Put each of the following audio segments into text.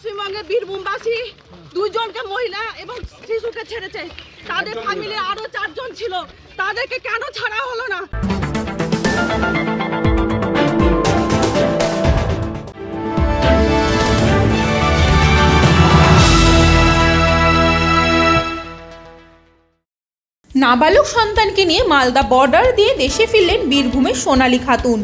পশ্চিমবঙ্গে বীরভূমবাসী দুইজনকে মহিলা এবং শিশুকে ছেড়েছে। তাদের ফ্যামিলি আরো 4 জন ছিল, তাদেরকে কেন ছাড়া হলো না? নাবালক সন্তানকে নিয়ে মালদা বর্ডার দিয়ে দেশে ফিরলেন বীরভূমের সোনালী খাতুন।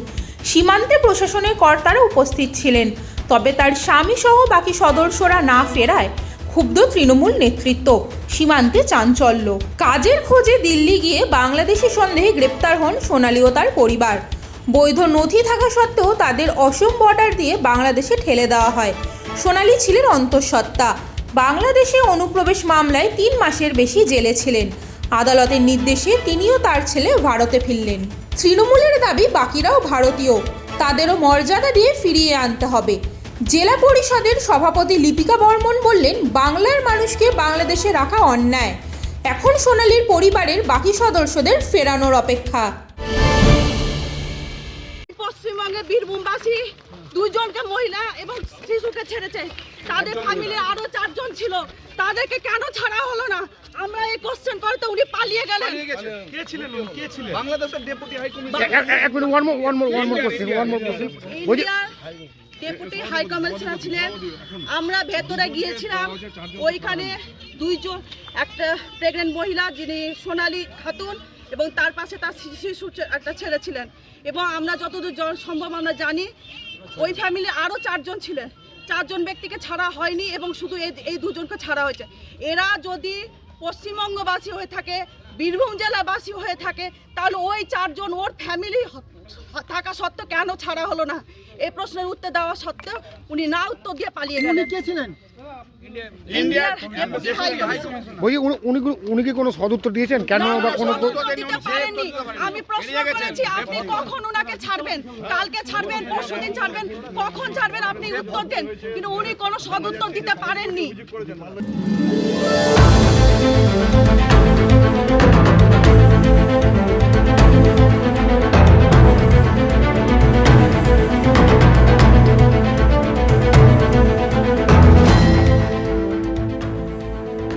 সীমান্তে প্রশাসনের কর্তারা উপস্থিত ছিলেন, তবে তার স্বামী সহ বাকি সদস্যরা না ফেরায় ক্ষুব্ধ তৃণমূল নেতৃত্ব। সীমান্তে চাঞ্চল্য। কাজের খোঁজে দিল্লি গিয়ে বাংলাদেশি সন্দেহে গ্রেপ্তার হন সোনালী ও তার পরিবার। বৈধ নথি থাকা সত্ত্বেও তাদের অসম বর্ডার দিয়ে বাংলাদেশে ঠেলে দেওয়া হয়। সোনালী ছিলেন অন্তঃসত্ত্বা। বাংলাদেশে অনুপ্রবেশ মামলায় 3 মাসের বেশি জেলে ছিলেন। আদালতের নির্দেশে তিনিও তার ছেলে ভারতে ফিরলেন। তৃণমূলের দাবি বাকিরাও ভারতীয়, তাদেরও মর্যাদা দিয়ে ফিরিয়ে আনতে হবে। জেলা পরিষদের সভাপতি লিপিকা বর্মন বললেন, বাংলার মানুষকে বাংলাদেশে রাখা অন্যায়। এখন সোনালীর পরিবারের বাকি সদস্যদের ফেরানোর অপেক্ষা। পশ্চিমবঙ্গে বীরভূমবাসী দুইজনকে মহিলা এবং শিশুকে ছেড়েছে। তাদের ফ্যামিলি আরো 4 জন ছিল, তাদেরকে কেন ছাড়া হলো না? আমরা এই কোশ্চেন করতে উনি পালিয়ে গেলেন। কে ছিলেন? কে ছিলেন? বাংলাদেশের deputy high commissioner. Deputy high commissioner ছিলেন। আমরা ভেতরে গিয়েছিলাম, ওইখানে 2 জন, একটা প্রেগনেন্ট মহিলা যিনি সোনালী খাতুন এবং তার পাশে তার শিশু একটা ছেলে ছিলেন। এবং আমরা যতদূর সম্ভব আমরা জানি ওই ফ্যামিলি আরও 4 জন ছিলেন। 4 জন ব্যক্তিকে ছাড়া হয়নি এবং শুধু এই 2 জনকে ছাড়া হয়েছে। এরা যদি পশ্চিমবঙ্গবাসী হয়ে থাকে, বীরভূম জেলাবাসী হয়ে থাকে, তাহলে ওই 4 জন ওর ফ্যামিলি থাকা সত্ত্বেও কেন ছাড়া হলো না? এই প্রশ্নের উত্তর দেওয়া সত্ত্বেও উনি না উত্তর দিয়ে পালিয়ে গেলেন। কে ছিলেন? উনি কি কোনো সদুত্তর দিয়েছেন? কেন বা কোনো দিতে পারেননি? আমি প্রশ্ন করেছি, আপনি কখন ওনাকে ছাড়বেন? কালকে ছাড়বেন, পরশুদিন ছাড়বেন, কখন ছাড়বেন? আপনি উত্তর দেন। কিন্তু উনি কোনো সদুত্তর দিতে পারেননি।